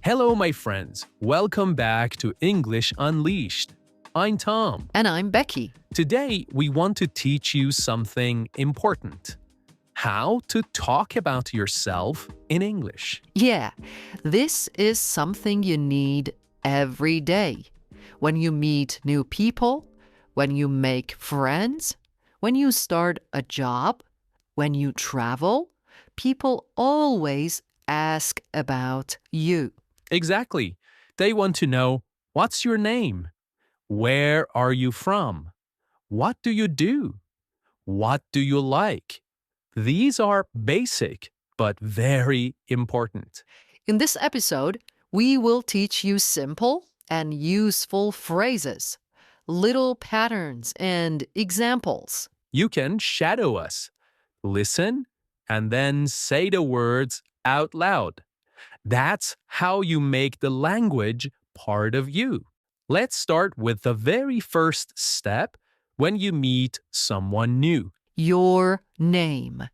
Hello, my friends. Welcome back to English Unleashed. I'm Tom. And I'm Becky. Today, we want to teach you something important. How to talk about yourself in English. Yeah, this is something you need every day. When you meet new people, when you make friends, when you start a job, when you travel, people always ask about you. Exactly. They want to know, what's your name? Where are you from? What do you do? What do you like? These are basic, but very important. In this episode, we will teach you simple and useful phrases, little patterns, and examples. You can shadow us. Listen and then say the words out loud. That's how you make the language part of you. Let's start with the very first step when you meet someone new. Your name.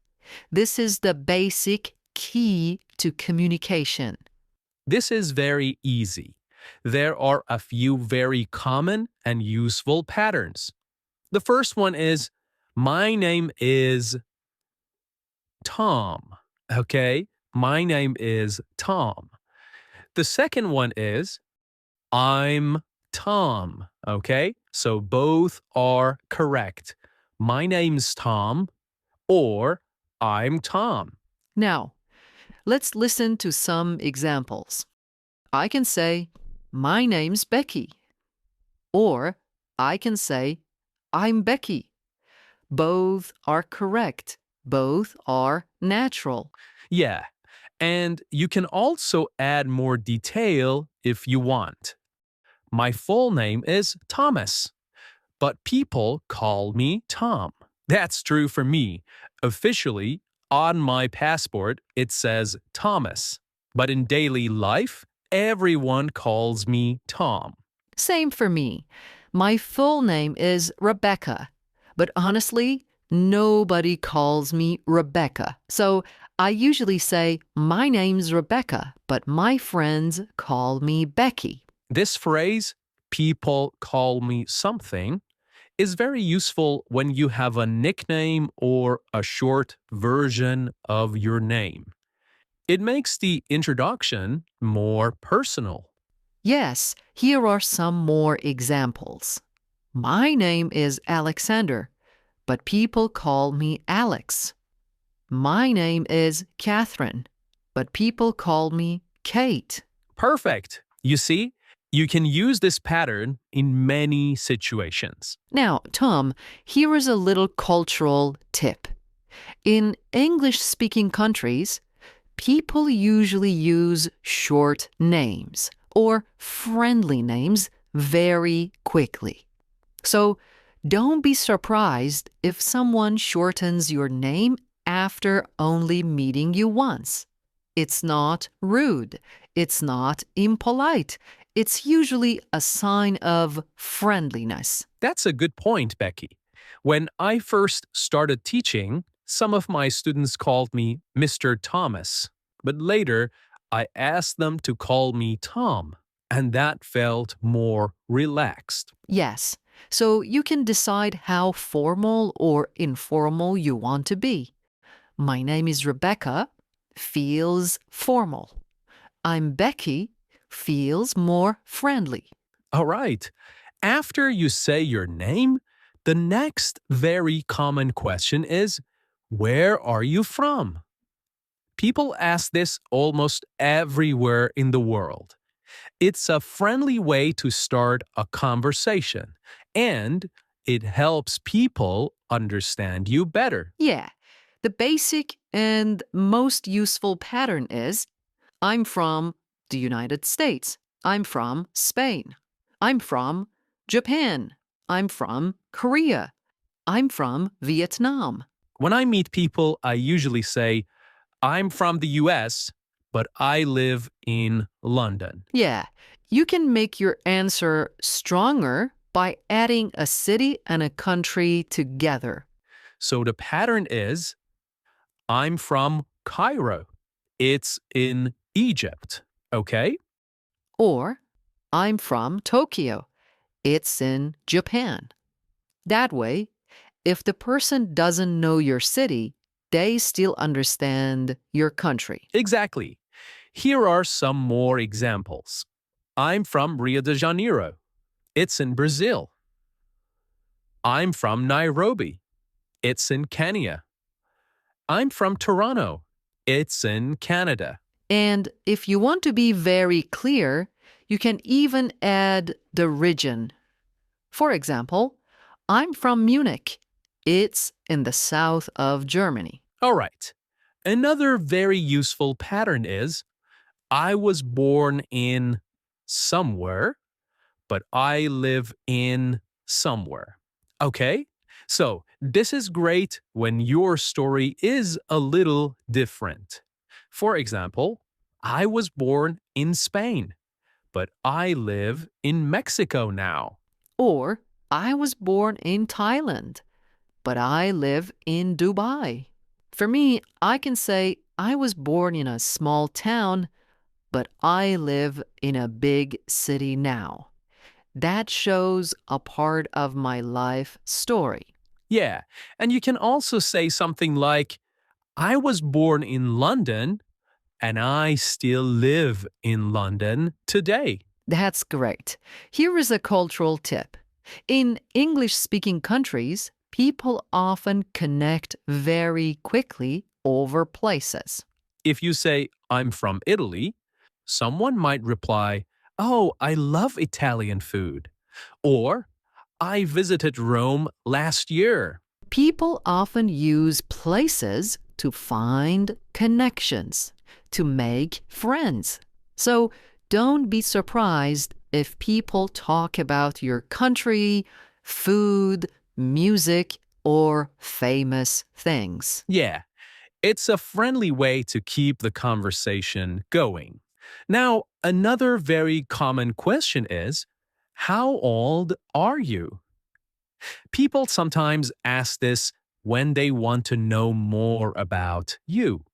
This is the basic key to communication. This is very easy. There are a few very common and useful patterns. The first one is, my name is Tom. Okay? My name is Tom. The second one is, I'm Tom. Okay? So both are correct. My name's Tom or I'm Tom. Now, let's listen to some examples. I can say, my name's Becky. Or I can say, I'm Becky. Both are correct. Both are natural. Yeah. And you can also add more detail if you want. My full name is Thomas, but people call me Tom. That's true for me. Officially, on my passport, it says Thomas. But in daily life, everyone calls me Tom. Same for me. My full name is Rebecca, but honestly, nobody calls me Rebecca. So I usually say, my name's Rebecca, but my friends call me Becky. This phrase, people call me something, is very useful when you have a nickname or a short version of your name. It makes the introduction more personal. Yes, here are some more examples. My name is Alexander, but people call me Alex. My name is Catherine, but people call me Kate. Perfect. You see, you can use this pattern in many situations. Now, Tom, here is a little cultural tip. In English-speaking countries, people usually use short names or friendly names very quickly. So don't be surprised if someone shortens your name after only meeting you once. It's not rude. It's not impolite. It's usually a sign of friendliness. That's a good point, Becky. When I first started teaching, some of my students called me Mr. Thomas, but later I asked them to call me Tom, and that felt more relaxed. Yes, so you can decide how formal or informal you want to be. My name is Rebecca feels formal. I'm Becky feels more friendly. All right. After you say your name, the next very common question is, where are you from? People ask this almost everywhere in the world. It's a friendly way to start a conversation, and it helps people understand you better. Yeah, the basic and most useful pattern is I'm from the United States. I'm from Spain. I'm from Japan. I'm from Korea. I'm from Vietnam. When I meet people, I usually say, I'm from the US, but I live in London. Yeah, you can make your answer stronger by adding a city and a country together. So the pattern is, I'm from Cairo. It's in Egypt. Okay? Or, I'm from Tokyo. It's in Japan. That way, if the person doesn't know your city, they still understand your country. Exactly. Here are some more examples. I'm from Rio de Janeiro. It's in Brazil. I'm from Nairobi. It's in Kenya. I'm from Toronto. It's in Canada. And if you want to be very clear, you can even add the region. For example, I'm from Munich. It's in the south of Germany. All right. Another very useful pattern is I was born in somewhere, but I live in somewhere. Okay? So, this is great when your story is a little different. For example, I was born in Spain, but I live in Mexico now. Or, I was born in Thailand, but I live in Dubai. For me, I can say I was born in a small town, but I live in a big city now. That shows a part of my life story. Yeah, and you can also say something like, I was born in London and I still live in London today. That's great. Here is a cultural tip. In English speaking countries, people often connect very quickly over places. If you say, I'm from Italy, someone might reply, Oh, I love Italian food. Or, I visited Rome last year. People often use places to find connections, to make friends. So don't be surprised if people talk about your country, food, music, or famous things. Yeah, it's a friendly way to keep the conversation going. Now, another very common question is, How old are you? People sometimes ask this when they want to know more about you.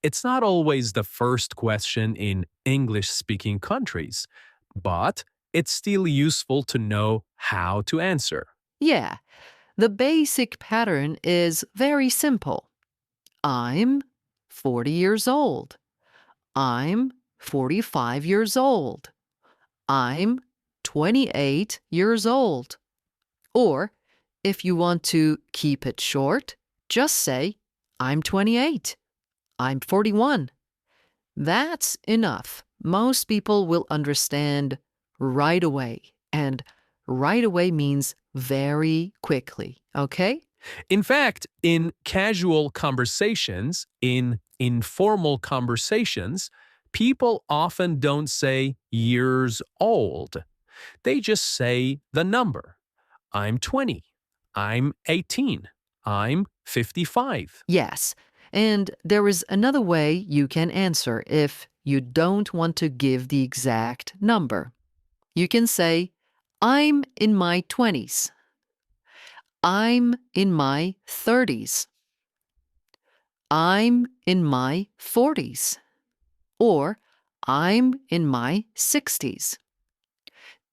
It's not always the first question in English speaking countries, but it's still useful to know how to answer. Yeah, the basic pattern is very simple. I'm 40 years old. I'm 45 years old. I'm 28 years old. Or, if you want to keep it short, just say, I'm 28. I'm 41. That's enough. Most people will understand right away. And right away means very quickly, okay? In fact, in casual conversations, in informal conversations, people often don't say years old. They just say the number. I'm 20. I'm 18. I'm 55. Yes. And there is another way you can answer if you don't want to give the exact number. You can say, I'm in my 20s. I'm in my 30s. I'm in my 40s. Or I'm in my 60s.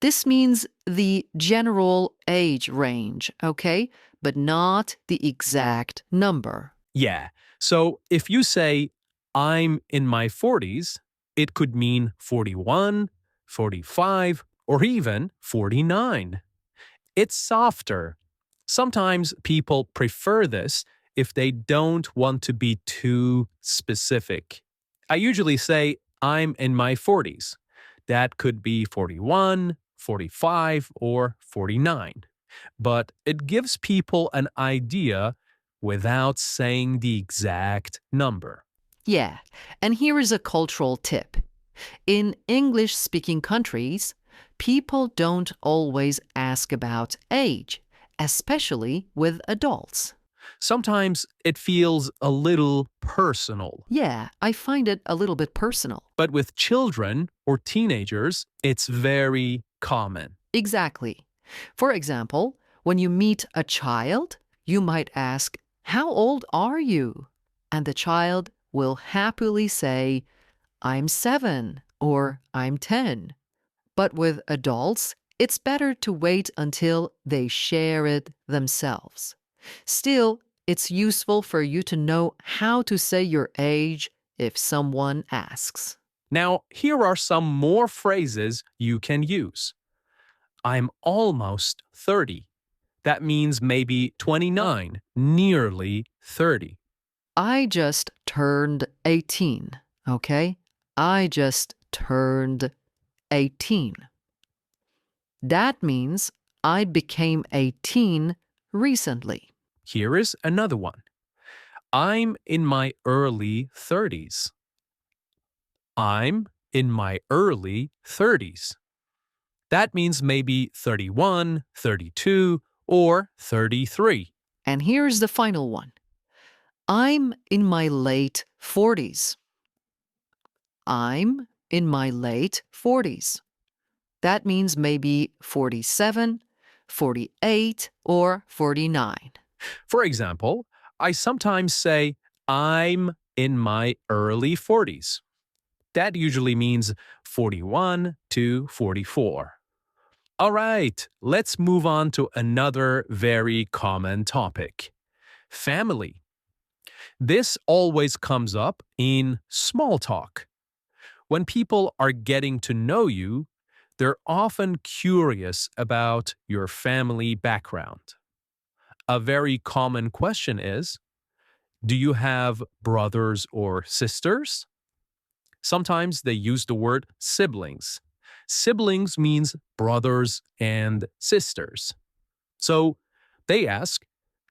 This means the general age range, okay? But not the exact number. Yeah. So if you say, I'm in my 40s, it could mean 41, 45, or even 49. It's softer. Sometimes people prefer this if they don't want to be too specific. I usually say, I'm in my 40s. That could be 41, 45, or 49. But it gives people an idea without saying the exact number. Yeah, and here is a cultural tip. In English speaking countries, people don't always ask about age, especially with adults. Sometimes it feels a little personal, Yeah, I find it a little bit personal. but with children or teenagers, it's very common. Exactly. For example, when you meet a child, you might ask, How old are you? And the child will happily say, I'm 7. or I'm 10. But with adults, it's better to wait until they share it themselves. Still, it's useful for you to know how to say your age if someone asks. Now, here are some more phrases you can use. I'm almost 30. That means maybe 29, nearly 30. I just turned 18, okay? I just turned 18. That means I became 18 recently. Here is another one. I'm in my early 30s. I'm in my early 30s. That means maybe 31, 32, or 33. And here's the final one. I'm in my late 40s. I'm in my late 40s. That means maybe 47, 48, or 49. For example, I sometimes say, I'm in my early 40s. That usually means 41 to 44. All right, let's move on to another very common topic. Family. This always comes up in small talk. When people are getting to know you, they're often curious about your family background. A very common question is, do you have brothers or sisters? Sometimes they use the word siblings. Siblings means brothers and sisters. So they ask,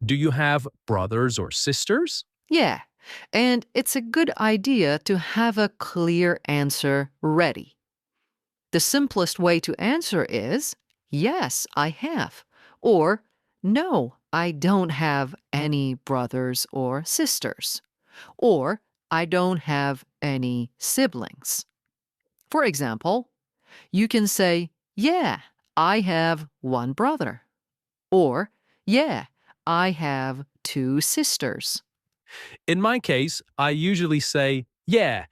do you have brothers or sisters? Yeah, and it's a good idea to have a clear answer ready. The simplest way to answer is, yes, I have, or no, I don't have any brothers or sisters, or I don't have any siblings. For example, you can say, yeah, I have one brother, or yeah, I have two sisters. In my case, I usually say, yeah,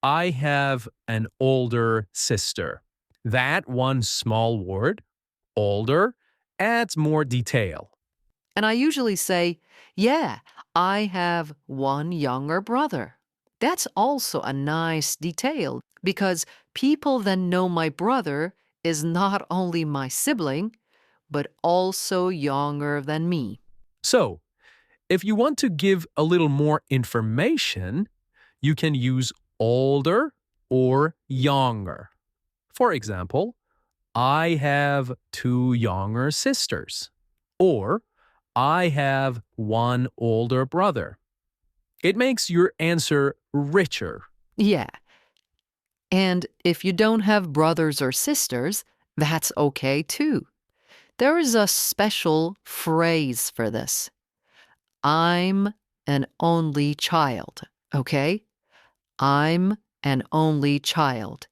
I have an older sister. That one small word, older, adds more detail. And I usually say, yeah, I have one younger brother. That's also a nice detail because people then know my brother is not only my sibling, but also younger than me. So, if you want to give a little more information, you can use older or younger. For example, I have two younger sisters. Or, I have one older brother. It makes your answer richer. Yeah, and if you don't have brothers or sisters, that's okay too. There is a special phrase for this. I'm an only child, okay? I'm an only child.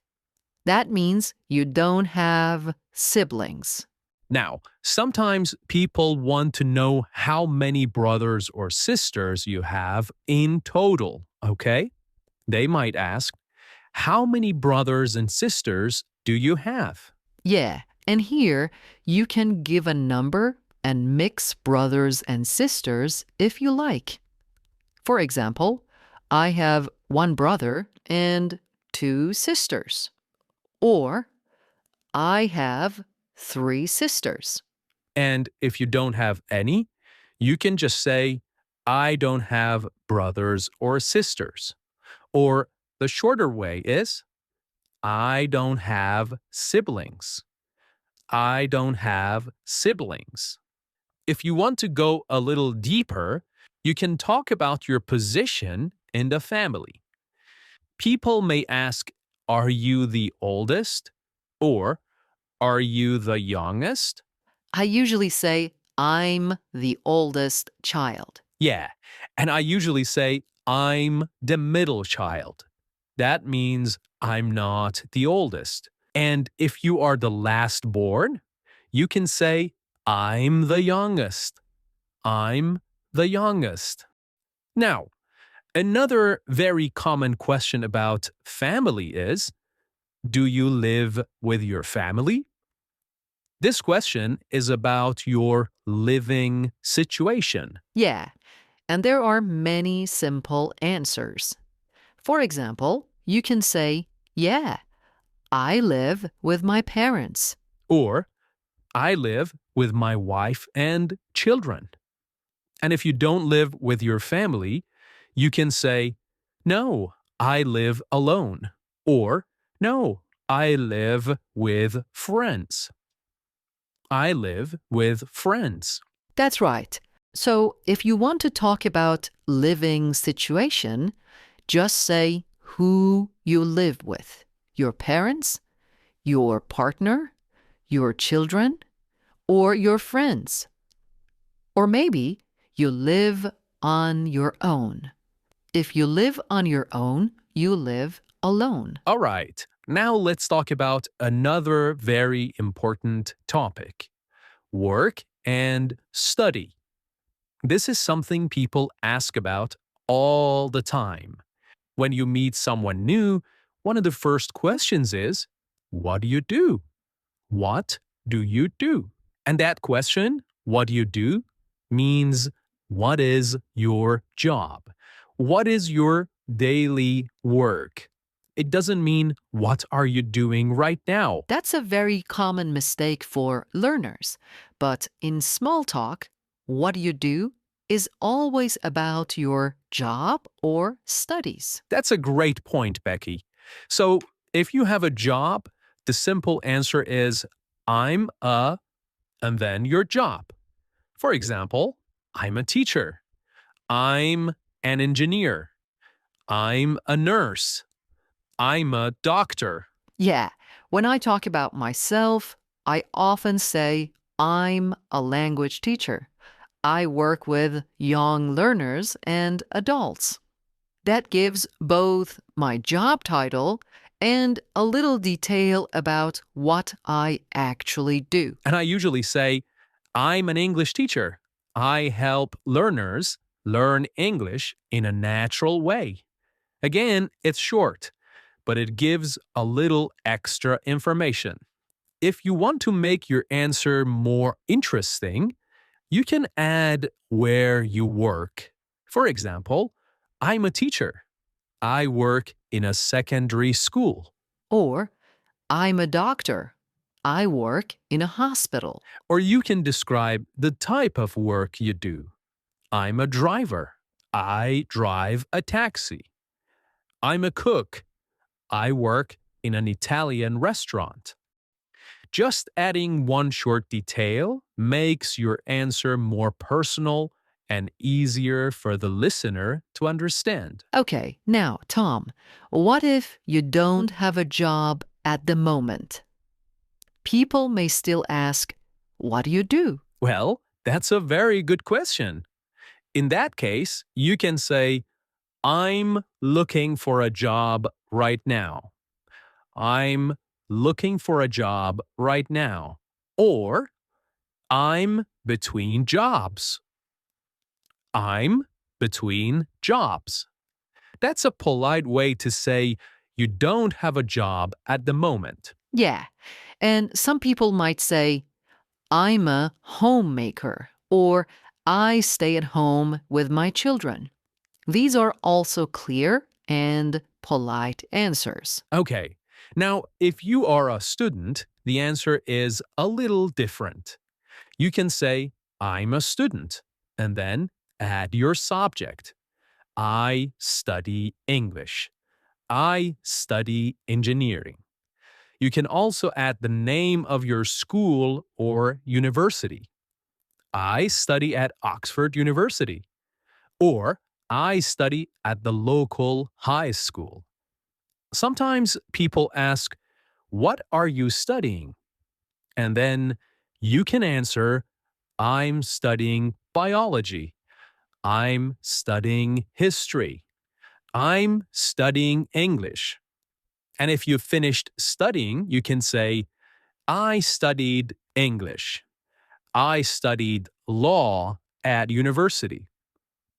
That means you don't have siblings. Now, sometimes people want to know how many brothers or sisters you have in total, okay? They might ask, how many brothers and sisters do you have? Yeah, and here you can give a number and mix brothers and sisters if you like. For example, I have one brother and two sisters. Or I have three sisters. And if you don't have any, you can just say, I don't have brothers or sisters. Or the shorter way is, I don't have siblings. I don't have siblings. If you want to go a little deeper, you can talk about your position in the family. People may ask, are you the oldest? Or are you the youngest? I usually say I'm the oldest child. Yeah, and I usually say, I'm the middle child. That means I'm not the oldest. And if you are the last born, you can say, I'm the youngest. I'm the youngest. Now, another very common question about family is, Do you live with your family? This question is about your living situation. Yeah, and there are many simple answers. For example, you can say, yeah, I live with my parents. Or, I live with my wife and children. And if you don't live with your family, you can say, no, I live alone. Or, no, I live with friends. I live with friends. That's right. So if you want to talk about living situation, just say who you live with: your parents, your partner, your children, or your friends. Or maybe you live on your own. If you live on your own, you live alone. All right, now let's talk about another very important topic: work and study. This is something people ask about all the time. When you meet someone new, one of the first questions is, what do you do? What do you do? And that question, what do you do, means what is your job? What is your daily work? It doesn't mean what are you doing right now? That's a very common mistake for learners. But in small talk, what do you do is always about your job or studies. That's a great point, Becky. So, if you have a job, the simple answer is I'm a, and then your job. For example, I'm a teacher. I'm an engineer. I'm a nurse. I'm a doctor. Yeah, when I talk about myself, I often say I'm a language teacher. I work with young learners and adults. That gives both my job title and a little detail about what I actually do. And I usually say, I'm an English teacher. I help learners learn English in a natural way. Again, it's short, but it gives a little extra information. If you want to make your answer more interesting, you can add where you work. For example, I'm a teacher. I work in a secondary school. Or, I'm a doctor. I work in a hospital. Or you can describe the type of work you do. I'm a driver. I drive a taxi. I'm a cook. I work in an Italian restaurant. Just adding one short detail makes your answer more personal and easier for the listener to understand. Okay, now, Tom, what if you don't have a job at the moment? People may still ask, what do you do? Well, that's a very good question. In that case, you can say, I'm looking for a job right now. I'm looking for a job right now. Or, I'm between jobs. I'm between jobs. That's a polite way to say you don't have a job at the moment. Yeah, and some people might say, I'm a homemaker, or I stay at home with my children. These are also clear and polite answers. Okay, now if you are a student, the answer is a little different. You can say, I'm a student, and then add your subject. I study English. I study engineering. You can also add the name of your school or university. I study at Oxford University. Or I study at the local high school. Sometimes people ask, what are you studying? And then you can answer, I'm studying biology. I'm studying history. I'm studying English. And if you've finished studying, you can say, I studied English. I studied law at university.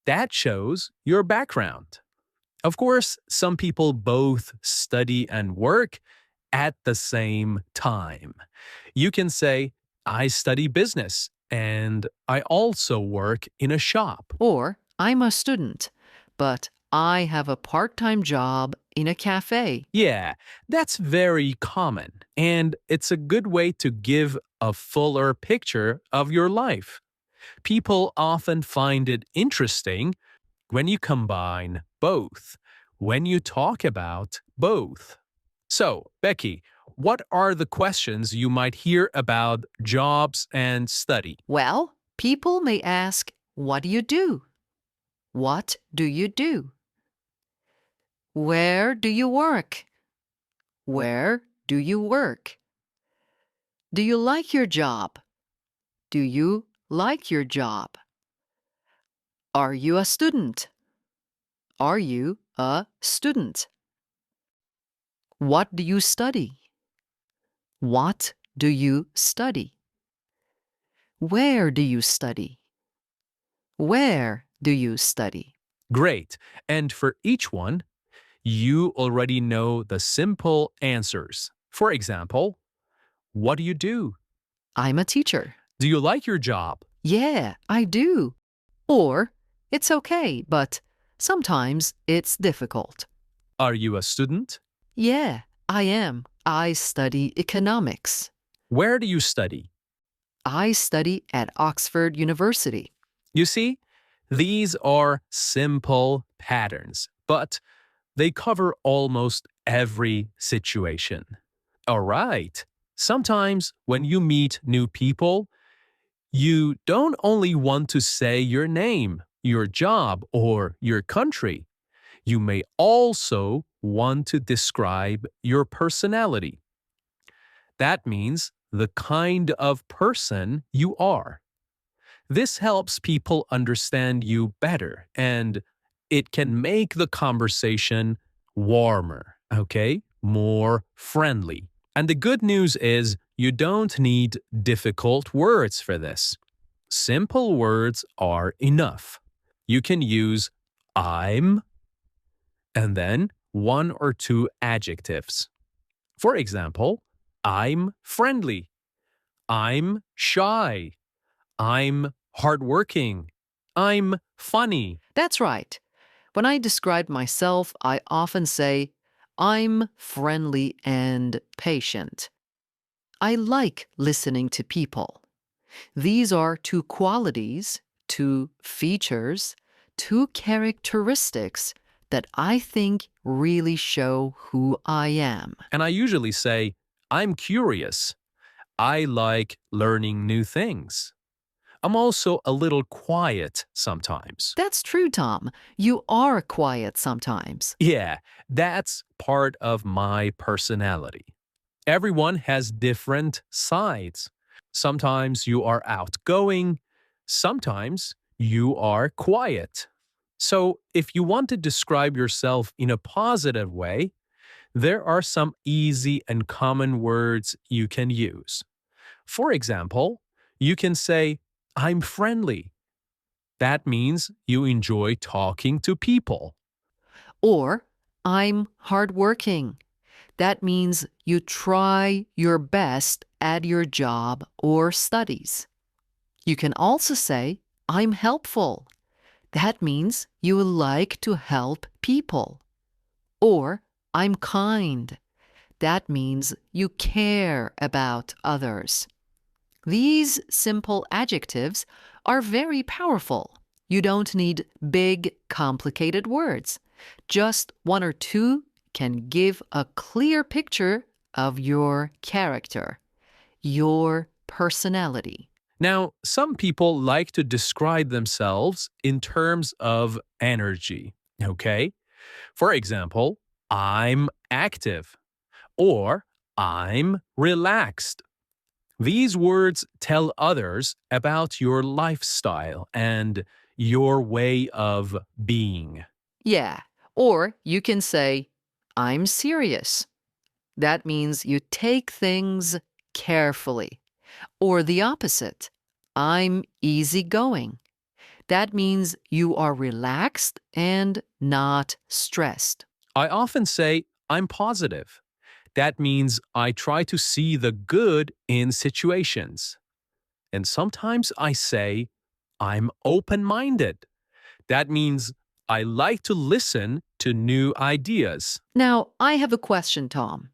That shows your background. Of course, some people both study and work, at the same time. You can say, I study business and I also work in a shop. Or, I'm a student, but I have a part time job in a cafe. Yeah, that's very common, and it's a good way to give a fuller picture of your life. People often find it interesting when you combine both, when you talk about both. So, Becky, what are the questions you might hear about jobs and study? Well, people may ask, what do you do? What do you do? Where do you work? Where do you work? Do you like your job? Do you like your job? Are you a student? Are you a student? What do you study? What do you study? Where do you study? Where do you study? Great. And for each one, you already know the simple answers. For example, what do you do? I'm a teacher. Do you like your job? Yeah, I do. Or, it's okay, but sometimes it's difficult. Are you a student? Yeah, I am. I study economics. Where do you study? I study at Oxford University. You see, these are simple patterns, but they cover almost every situation. All right. Sometimes when you meet new people, you don't only want to say your name, your job, or your country. You may also want to describe your personality. That means the kind of person you are. This helps people understand you better and it can make the conversation warmer, okay? More friendly. And the good news is you don't need difficult words for this. Simple words are enough. You can use I'm and then one or two adjectives. For example, I'm friendly. I'm shy. I'm hardworking. I'm funny. That's right. When I describe myself, I often say, I'm friendly and patient. I like listening to people. These are two qualities, two features, two characteristics that I think really show who I am. And I usually say, I'm curious. I like learning new things. I'm also a little quiet sometimes. That's true, Tom. You are quiet sometimes. Yeah, that's part of my personality. Everyone has different sides. Sometimes you are outgoing, sometimes you are quiet. So, if you want to describe yourself in a positive way, there are some easy and common words you can use. For example, you can say, I'm friendly. That means you enjoy talking to people. Or, I'm hardworking. That means you try your best at your job or studies. You can also say, I'm helpful. That means you like to help people. Or, I'm kind. That means you care about others. These simple adjectives are very powerful. You don't need big, complicated words. Just one or two can give a clear picture of your character, your personality. Now, some people like to describe themselves in terms of energy, okay? For example, I'm active or I'm relaxed. These words tell others about your lifestyle and your way of being. Yeah, or you can say, I'm serious. That means you take things carefully. Or the opposite, I'm easygoing. That means you are relaxed and not stressed. I often say I'm positive. That means I try to see the good in situations. And sometimes I say, I'm open minded. That means I like to listen to new ideas. Now, I have a question, Tom.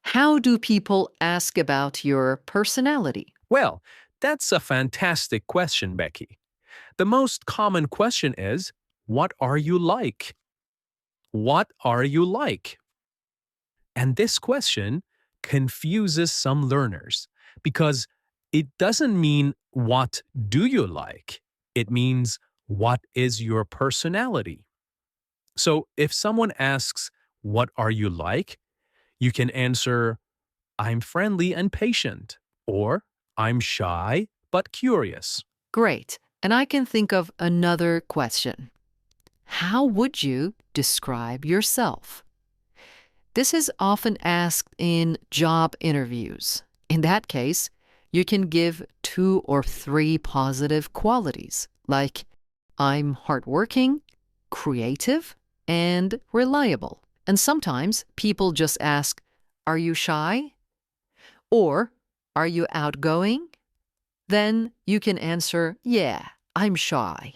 How do people ask about your personality? Well, that's a fantastic question, Becky. The most common question is, what are you like? What are you like? And this question confuses some learners because it doesn't mean what do you like? It means what is your personality? So if someone asks, what are you like? You can answer, I'm friendly and patient, or I'm shy but curious. Great. And I can think of another question. How would you describe yourself? This is often asked in job interviews. In that case, you can give 2 or 3 positive qualities, like I'm hardworking, creative, and reliable. And sometimes people just ask, are you shy? Or are you outgoing? Then you can answer, yeah, I'm shy.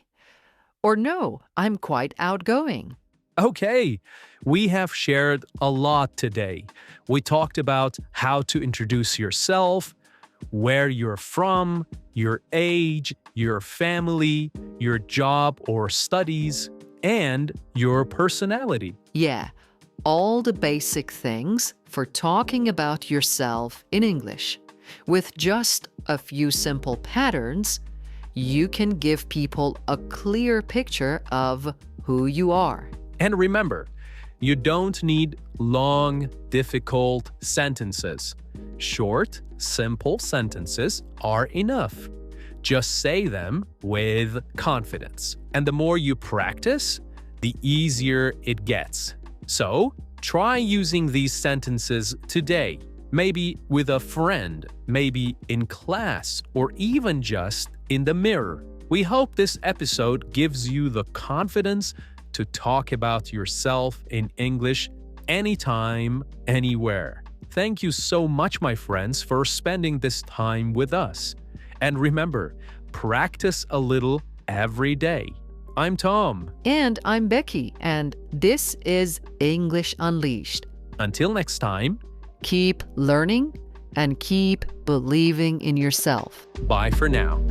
Or no, I'm quite outgoing. Okay, we have shared a lot today. We talked about how to introduce yourself, where you're from, your age, your family, your job or studies, and your personality. Yeah, all the basic things for talking about yourself in English. With just a few simple patterns, you can give people a clear picture of who you are. And remember, you don't need long, difficult sentences. Short, simple sentences are enough. Just say them with confidence. And the more you practice, the easier it gets. So, try using these sentences today. Maybe with a friend, maybe in class, or even just in the mirror. We hope this episode gives you the confidence to talk about yourself in English anytime, anywhere. Thank you so much, my friends, for spending this time with us. And remember, practice a little every day. I'm Tom. And I'm Becky, and this is English Unleashed. Until next time, Keep learning and keep believing in yourself. bye for now.